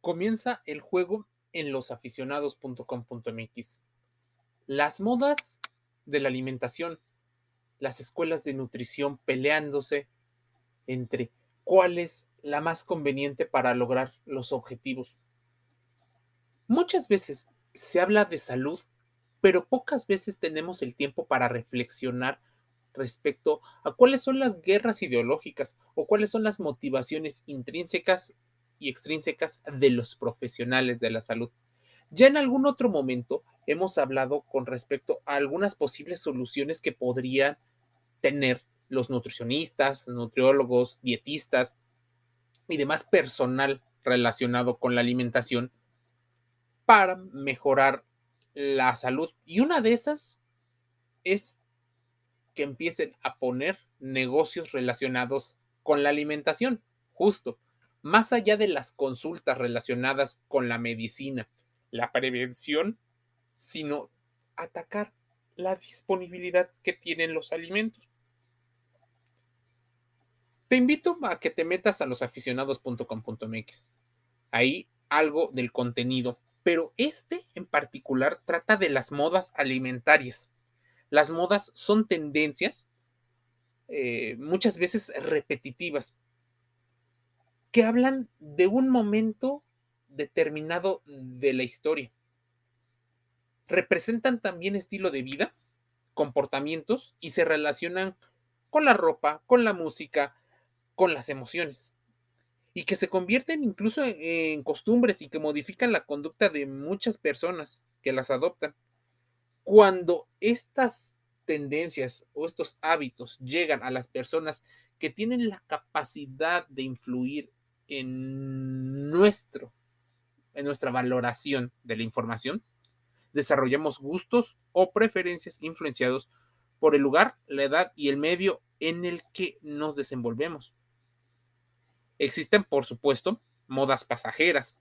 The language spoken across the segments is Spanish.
Comienza el juego en losaficionados.com.mx. Las modas de la alimentación, las escuelas de nutrición peleándose entre cuál es la más conveniente para lograr los objetivos. Muchas veces se habla de salud, pero pocas veces tenemos el tiempo para reflexionar respecto a cuáles son las guerras ideológicas o cuáles son las motivaciones intrínsecas y extrínsecas de los profesionales de la salud. Ya en algún otro momento hemos hablado con respecto a algunas posibles soluciones que podrían tener los nutricionistas, nutriólogos, dietistas y demás personal relacionado con la alimentación para mejorar la salud. Y una de esas es que empiecen a poner negocios relacionados con la alimentación, justo, más allá de las consultas relacionadas con la medicina, la prevención, sino atacar la disponibilidad que tienen los alimentos. Te invito a que te metas a losaficionados.com.mx. Ahí algo del contenido, pero este en particular trata de las modas alimentarias. Las modas son tendencias muchas veces repetitivas que hablan de un momento determinado de la historia. Representan también estilo de vida, comportamientos y se relacionan con la ropa, con la música, con las emociones y que se convierten incluso en costumbres y que modifican la conducta de muchas personas que las adoptan. Cuando estas tendencias o estos hábitos llegan a las personas que tienen la capacidad de influir en en nuestra valoración de la información, desarrollamos gustos o preferencias influenciados por el lugar, la edad y el medio en el que nos desenvolvemos. Existen, por supuesto, modas pasajeras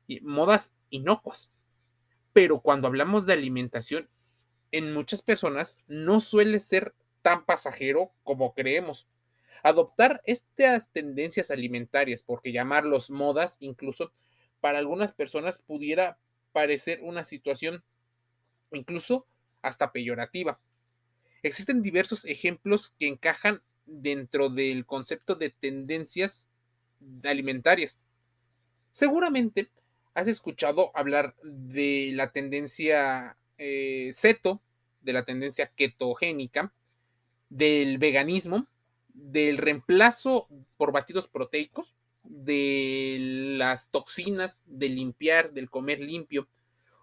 y modas inocuas, pero cuando hablamos de alimentación, en muchas personas no suele ser tan pasajero como creemos. Adoptar estas tendencias alimentarias, porque llamarlos modas, incluso para algunas personas pudiera parecer una situación incluso hasta peyorativa. Existen diversos ejemplos que encajan dentro del concepto de tendencias alimentarias. Seguramente has escuchado hablar de la tendencia keto, de la tendencia ketogénica, del veganismo, del reemplazo por batidos proteicos, de las toxinas, del limpiar, del comer limpio.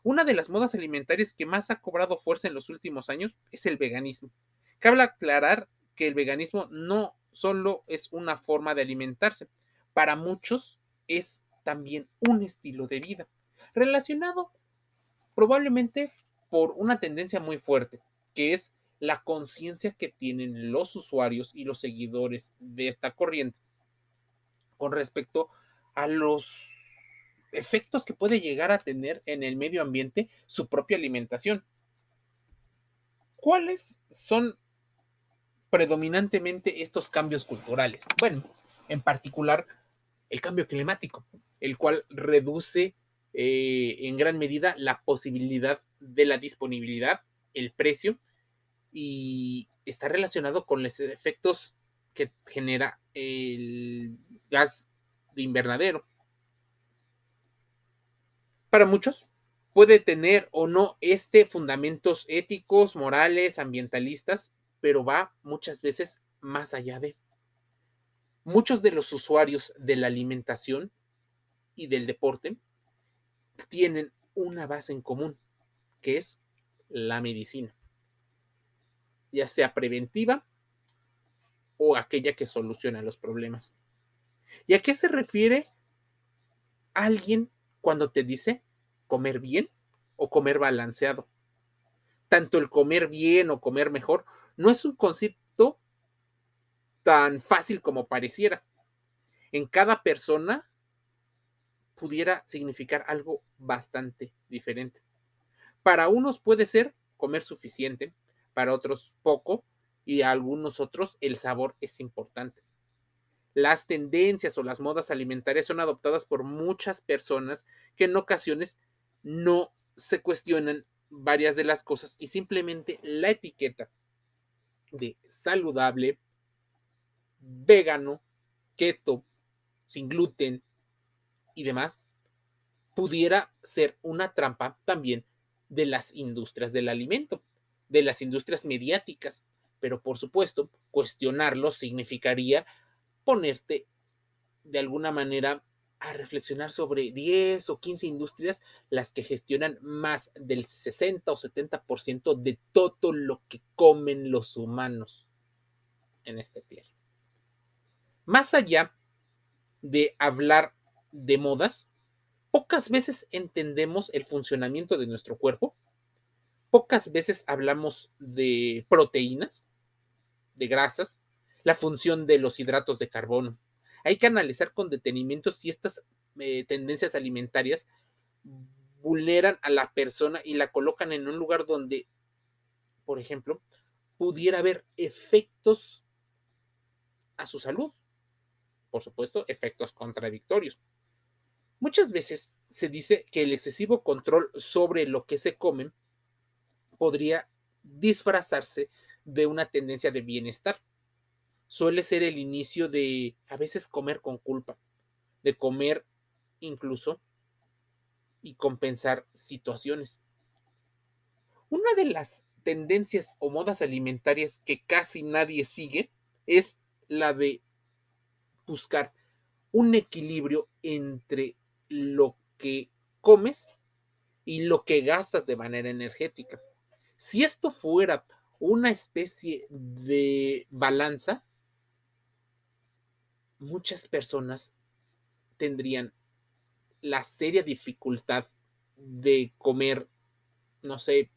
Una de las modas alimentarias que más ha cobrado fuerza en los últimos años es el veganismo. Cabe aclarar que el veganismo no solo es una forma de alimentarse, para muchos es también un estilo de vida, relacionado probablemente por una tendencia muy fuerte, que es la conciencia que tienen los usuarios y los seguidores de esta corriente con respecto a los efectos que puede llegar a tener en el medio ambiente su propia alimentación. ¿Cuáles son predominantemente estos cambios culturales? Bueno, en particular el cambio climático, el cual reduce en gran medida la posibilidad de la disponibilidad, el precio, y está relacionado con los efectos que genera el gas de invernadero. Para muchos puede tener o no fundamentos éticos, morales, ambientalistas, pero va muchas veces más allá de. Muchos de los usuarios de la alimentación y del deporte tienen una base en común, que es la medicina, ya sea preventiva o aquella que soluciona los problemas. ¿Y a qué se refiere alguien cuando te dice comer bien o comer balanceado? Tanto el comer bien o comer mejor no es un concepto tan fácil como pareciera. En cada persona pudiera significar algo bastante diferente. Para unos puede ser comer suficiente, para otros poco y a algunos otros el sabor es importante. Las tendencias o las modas alimentarias son adoptadas por muchas personas que en ocasiones no se cuestionan varias de las cosas y simplemente la etiqueta de saludable, vegano, keto, sin gluten y demás pudiera ser una trampa también de las industrias del alimento, de las industrias mediáticas. Pero por supuesto, cuestionarlo significaría ponerte de alguna manera a reflexionar sobre 10 o 15 industrias las que gestionan más del 60 o 70% de todo lo que comen los humanos en este tierra. Más allá de hablar de modas, pocas veces entendemos el funcionamiento de nuestro cuerpo, pocas veces hablamos de proteínas, de grasas, la función de los hidratos de carbono. Hay que analizar con detenimiento si estas tendencias alimentarias vulneran a la persona y la colocan en un lugar donde, por ejemplo, pudiera haber efectos a su salud. Por supuesto, efectos contradictorios. Muchas veces se dice que el excesivo control sobre lo que se come podría disfrazarse de una tendencia de bienestar. Suele ser el inicio de a veces comer con culpa, de comer incluso y compensar situaciones. Una de las tendencias o modas alimentarias que casi nadie sigue es la de buscar un equilibrio entre lo que comes y lo que gastas de manera energética. Si esto fuera una especie de balanza, muchas personas tendrían la seria dificultad de comer, no sé,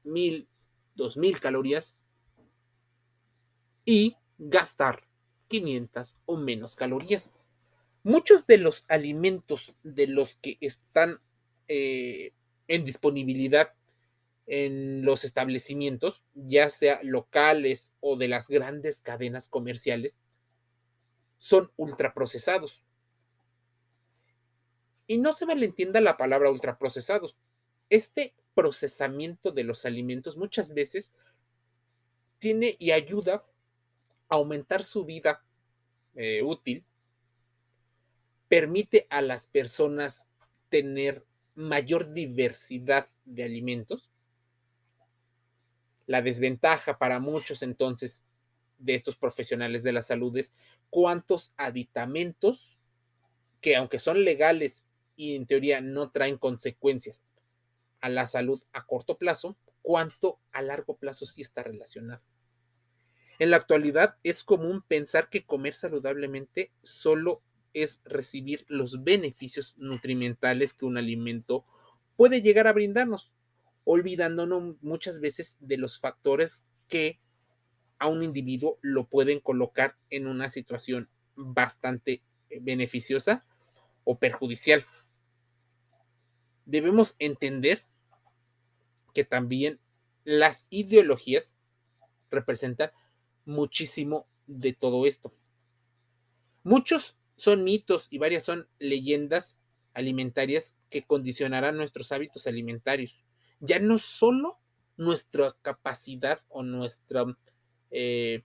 1000, 2000 calorías y gastar 500 o menos calorías. Muchos de los alimentos de los que están en disponibilidad en los establecimientos, ya sea locales o de las grandes cadenas comerciales, son ultraprocesados. Y no se malentienda la palabra ultraprocesados. Este procesamiento de los alimentos muchas veces tiene y ayuda a aumentar su vida útil, permite a las personas tener mayor diversidad de alimentos. La desventaja para muchos entonces de estos profesionales de la salud es cuántos aditamentos que aunque son legales y en teoría no traen consecuencias a la salud a corto plazo, cuánto a largo plazo sí está relacionado. En la actualidad es común pensar que comer saludablemente solo es recibir los beneficios nutrimentales que un alimento puede llegar a brindarnos, olvidándonos muchas veces de los factores que a un individuo lo pueden colocar en una situación bastante beneficiosa o perjudicial. Debemos entender que también las ideologías representan muchísimo de todo esto. Muchos son mitos y varias son leyendas alimentarias que condicionarán nuestros hábitos alimentarios. Ya no solo nuestra capacidad o nuestra eh,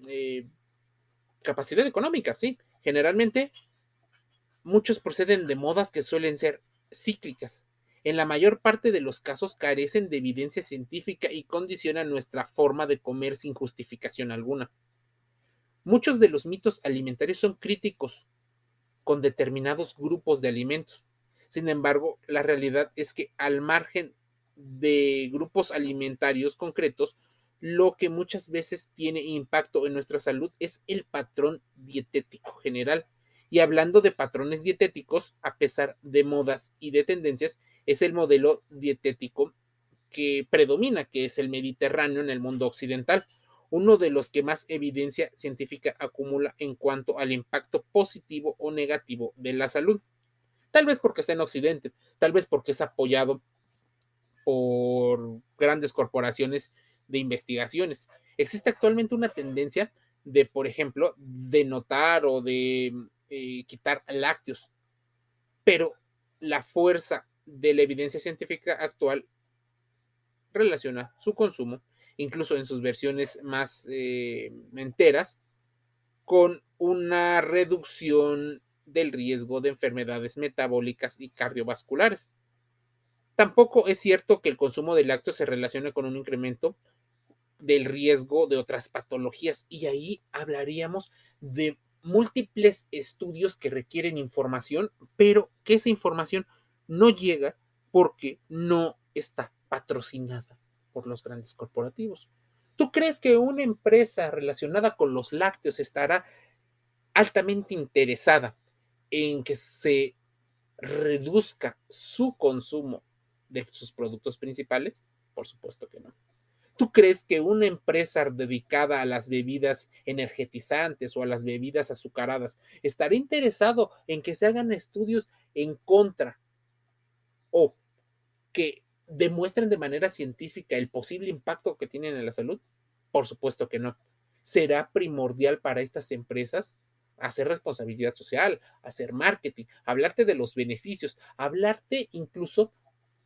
eh, capacidad económica, sí. Generalmente muchos proceden de modas que suelen ser cíclicas. En la mayor parte de los casos carecen de evidencia científica y condicionan nuestra forma de comer sin justificación alguna. Muchos de los mitos alimentarios son críticos con determinados grupos de alimentos. Sin embargo, la realidad es que al margen de grupos alimentarios concretos, lo que muchas veces tiene impacto en nuestra salud es el patrón dietético general. Y hablando de patrones dietéticos, a pesar de modas y de tendencias, es el modelo dietético que predomina, que es el mediterráneo en el mundo occidental, uno de los que más evidencia científica acumula en cuanto al impacto positivo o negativo de la salud. Tal vez porque está en Occidente, tal vez porque es apoyado por grandes corporaciones de investigaciones. Existe actualmente una tendencia de, por ejemplo, de notar o de quitar lácteos, pero la fuerza de la evidencia científica actual relaciona su consumo, incluso en sus versiones más enteras, con una reducción del riesgo de enfermedades metabólicas y cardiovasculares. Tampoco es cierto que el consumo de lácteos se relacione con un incremento del riesgo de otras patologías, y ahí hablaríamos de múltiples estudios que requieren información, pero que esa información no llega porque no está patrocinada por los grandes corporativos. ¿Tú crees que una empresa relacionada con los lácteos estará altamente interesada en que se reduzca su consumo de sus productos principales? Por supuesto que no. ¿Tú crees que una empresa dedicada a las bebidas energetizantes o a las bebidas azucaradas estaría interesado en que se hagan estudios en contra o que demuestren de manera científica el posible impacto que tienen en la salud? Por supuesto que no. Será primordial para estas empresas hacer responsabilidad social, hacer marketing, hablarte de los beneficios, hablarte incluso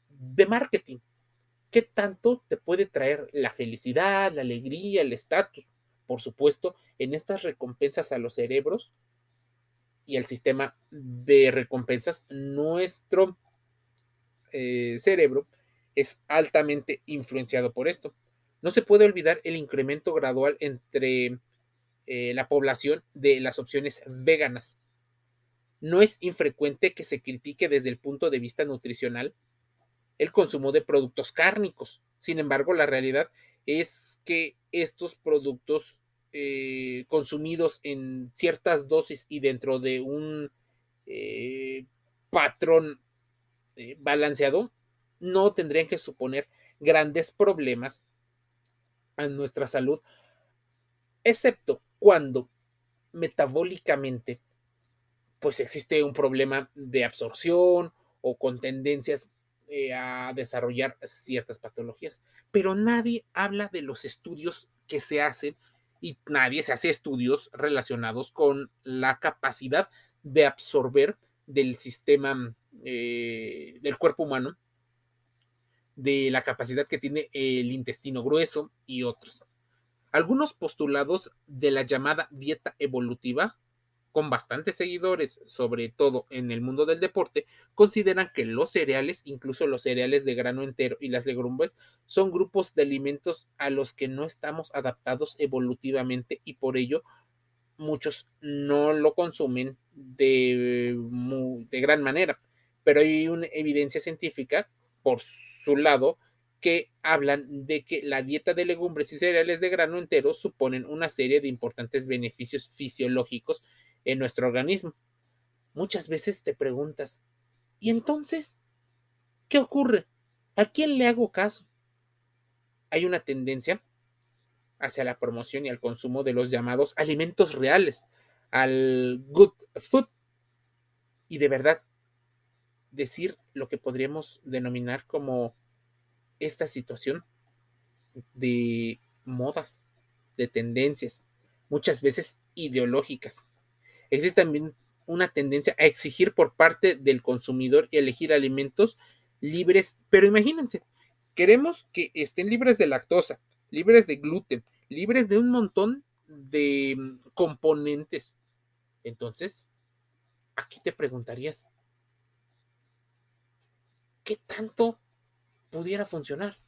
de marketing. ¿Qué tanto te puede traer la felicidad, la alegría, el estatus? Por supuesto, en estas recompensas a los cerebros y al sistema de recompensas, nuestro cerebro es altamente influenciado por esto. No se puede olvidar el incremento gradual entre la población de las opciones veganas. No es infrecuente que se critique desde el punto de vista nutricional el consumo de productos cárnicos. Sin embargo, la realidad es que estos productos consumidos en ciertas dosis y dentro de un eh, patrón balanceado no tendrían que suponer grandes problemas a nuestra salud, excepto cuando metabólicamente pues existe un problema de absorción o con tendencias a desarrollar ciertas patologías. Pero nadie habla de los estudios que se hacen y nadie se hace estudios relacionados con la capacidad de absorber del sistema del cuerpo humano, de la capacidad que tiene el intestino grueso y otros. Algunos postulados de la llamada dieta evolutiva, con bastantes seguidores, sobre todo en el mundo del deporte, consideran que los cereales, incluso los cereales de grano entero y las legumbres, son grupos de alimentos a los que no estamos adaptados evolutivamente y por ello muchos no lo consumen de gran manera. Pero hay una evidencia científica, por su lado, que hablan de que la dieta de legumbres y cereales de grano entero suponen una serie de importantes beneficios fisiológicos en nuestro organismo. Muchas veces te preguntas, ¿y entonces qué ocurre? ¿A quién le hago caso? Hay una tendencia hacia la promoción y al consumo de los llamados alimentos reales, al good food, y de verdad decir lo que podríamos denominar como esta situación de modas, de tendencias, muchas veces ideológicas. Existe también una tendencia a exigir por parte del consumidor y elegir alimentos libres, pero imagínense, queremos que estén libres de lactosa, libres de gluten, libres de un montón de componentes. Entonces, aquí te preguntarías, ¿qué tanto pudiera funcionar?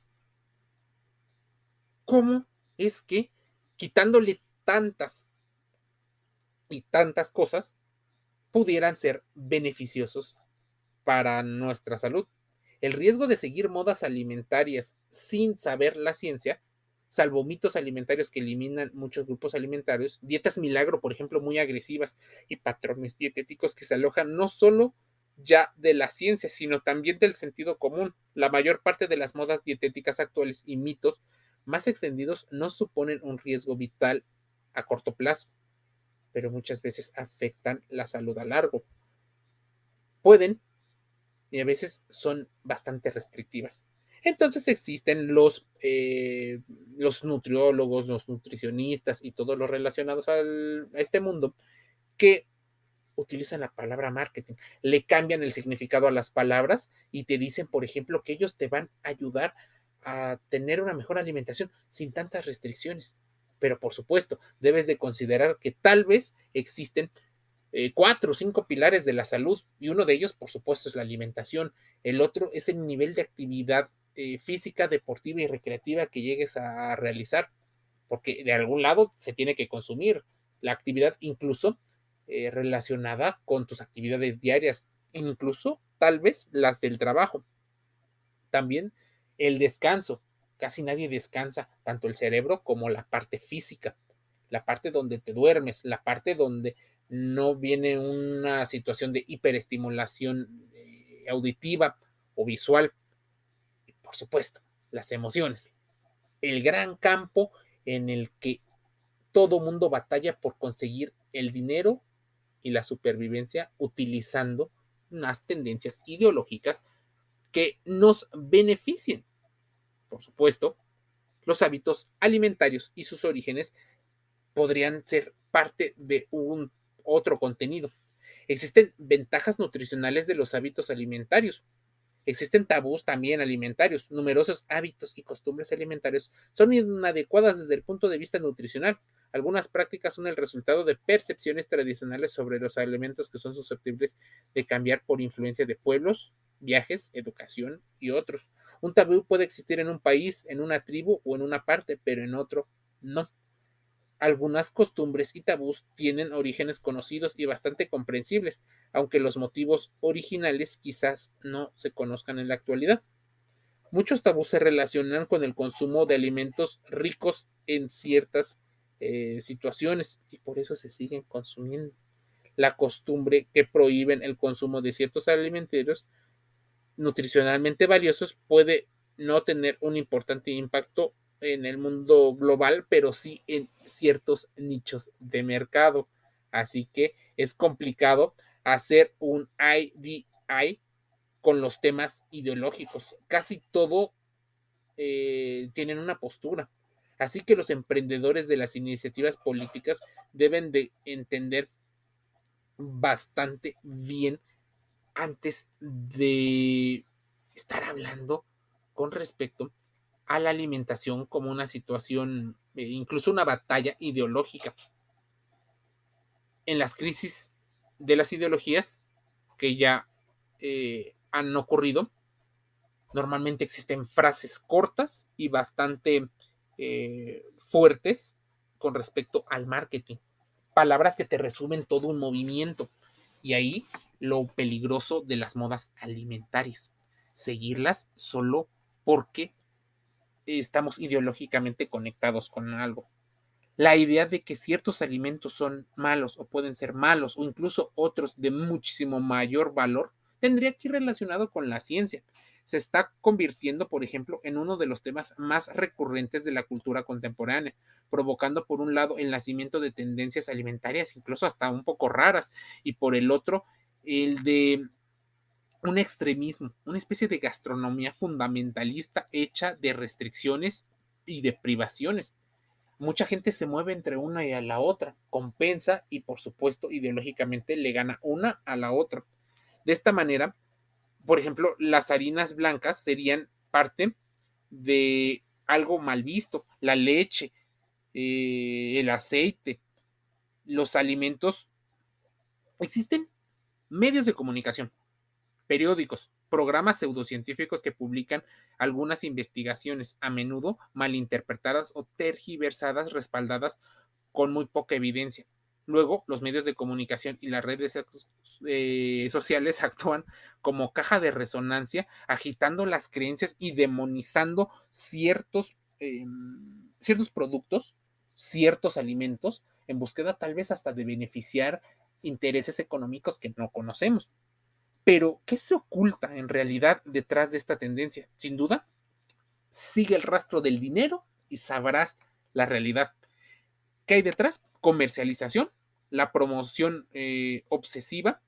¿Cómo es que quitándole tantas y tantas cosas pudieran ser beneficiosos para nuestra salud? El riesgo de seguir modas alimentarias sin saber la ciencia, salvo mitos alimentarios que eliminan muchos grupos alimentarios, dietas milagro, por ejemplo, muy agresivas, y patrones dietéticos que se alojan no solo ya de la ciencia, sino también del sentido común. La mayor parte de las modas dietéticas actuales y mitos más extendidos no suponen un riesgo vital a corto plazo, pero muchas veces afectan la salud a largo. Pueden y a veces son bastante restrictivas. Entonces existen los nutriólogos, los nutricionistas y todos los relacionados a este mundo que utilizan la palabra marketing, le cambian el significado a las palabras y te dicen, por ejemplo, que ellos te van a ayudar a tener una mejor alimentación sin tantas restricciones. Pero por supuesto, debes de considerar que tal vez existen 4 o 5 pilares de la salud y uno de ellos, por supuesto, es la alimentación. El otro es el nivel de actividad física, deportiva y recreativa que llegues a realizar, porque de algún lado se tiene que consumir la actividad, incluso relacionada con tus actividades diarias, incluso tal vez las del trabajo. También el descanso. Casi nadie descansa, tanto el cerebro como la parte física, la parte donde te duermes, la parte donde no viene una situación de hiperestimulación auditiva o visual. Y por supuesto, las emociones. El gran campo en el que todo mundo batalla por conseguir el dinero y la supervivencia utilizando unas tendencias ideológicas que nos beneficien. Por supuesto, los hábitos alimentarios y sus orígenes podrían ser parte de un otro contenido. Existen ventajas nutricionales de los hábitos alimentarios. Existen tabús también alimentarios. Numerosos hábitos y costumbres alimentarios son inadecuadas desde el punto de vista nutricional. Algunas prácticas son el resultado de percepciones tradicionales sobre los alimentos que son susceptibles de cambiar por influencia de pueblos, viajes, educación y otros. Un tabú puede existir en un país, en una tribu o en una parte, pero en otro no. Algunas costumbres y tabús tienen orígenes conocidos y bastante comprensibles, aunque los motivos originales quizás no se conozcan en la actualidad. Muchos tabús se relacionan con el consumo de alimentos ricos en ciertas situaciones y por eso se siguen consumiendo. La costumbre que prohíben el consumo de ciertos alimentos nutricionalmente valiosos puede no tener un importante impacto en el mundo global, pero sí en ciertos nichos de mercado. Así que es complicado hacer un IDI con los temas ideológicos. Casi todo tienen una postura. Así que los emprendedores de las iniciativas políticas deben de entender bastante bien antes de estar hablando con respecto a la alimentación como una situación, incluso una batalla ideológica. En las crisis de las ideologías que ya han ocurrido, normalmente existen frases cortas y bastante fuertes con respecto al marketing. Palabras que te resumen todo un movimiento. Y ahí lo peligroso de las modas alimentarias. Seguirlas solo porque estamos ideológicamente conectados con algo. La idea de que ciertos alimentos son malos o pueden ser malos o incluso otros de muchísimo mayor valor tendría que ir relacionado con la ciencia. Se está convirtiendo, por ejemplo, en uno de los temas más recurrentes de la cultura contemporánea, provocando por un lado el nacimiento de tendencias alimentarias, incluso hasta un poco raras, y por el otro, el de un extremismo, una especie de gastronomía fundamentalista hecha de restricciones y de privaciones. Mucha gente se mueve entre una y a la otra, compensa y por supuesto ideológicamente le gana una a la otra. De esta manera, por ejemplo, las harinas blancas serían parte de algo mal visto, la leche, el aceite, los alimentos. Existen medios de comunicación, periódicos, programas pseudocientíficos que publican algunas investigaciones, a menudo malinterpretadas o tergiversadas, respaldadas con muy poca evidencia. Luego, los medios de comunicación y las redes sociales actúan como caja de resonancia, agitando las creencias y demonizando ciertos productos, ciertos alimentos, en búsqueda tal vez hasta de beneficiar intereses económicos que no conocemos. Pero, ¿qué se oculta en realidad detrás de esta tendencia? Sin duda, sigue el rastro del dinero y sabrás la realidad. ¿Qué hay detrás? Comercialización, la promoción obsesiva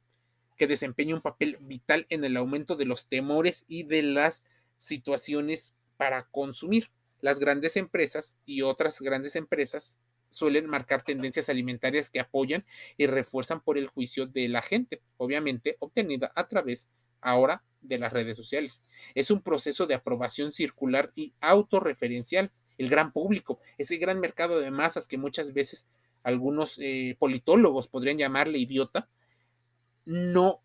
que desempeña un papel vital en el aumento de los temores y de las situaciones para consumir. Las grandes empresas y otras grandes empresas suelen marcar tendencias alimentarias que apoyan y refuerzan por el juicio de la gente, obviamente obtenida a través ahora de las redes sociales. Es un proceso de aprobación circular y autorreferencial. El gran público, ese gran mercado de masas que muchas veces algunos politólogos podrían llamarle idiota, no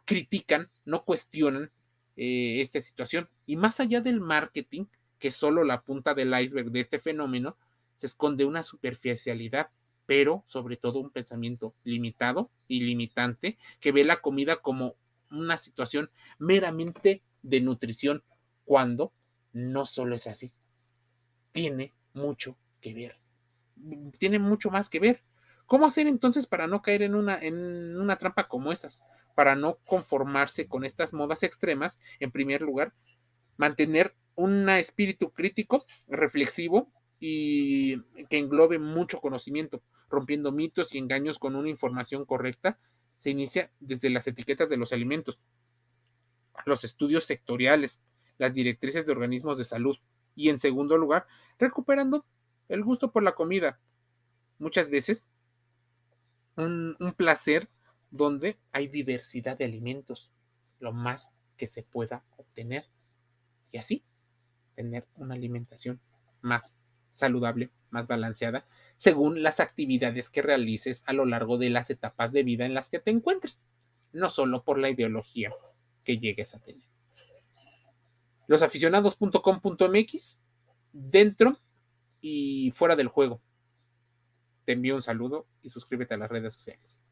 critican, no cuestionan esta situación. Y más allá del marketing, que es solo la punta del iceberg de este fenómeno, se esconde una superficialidad, pero sobre todo un pensamiento limitado y limitante que ve la comida como una situación meramente de nutrición, cuando no solo es así, tiene mucho que ver, tiene mucho más que ver. ¿Cómo hacer entonces para no caer en una trampa como estas? Para no conformarse con estas modas extremas, en primer lugar, mantener un espíritu crítico, reflexivo y que englobe mucho conocimiento, rompiendo mitos y engaños con una información correcta. Se inicia desde las etiquetas de los alimentos, los estudios sectoriales, las directrices de organismos de salud y, en segundo lugar, recuperando el gusto por la comida. Muchas veces un placer donde hay diversidad de alimentos, lo más que se pueda obtener, y así tener una alimentación más saludable, más balanceada, según las actividades que realices a lo largo de las etapas de vida en las que te encuentres, no solo por la ideología que llegues a tener. Losaficionados.com.mx, dentro y fuera del juego. Te envío un saludo y suscríbete a las redes sociales.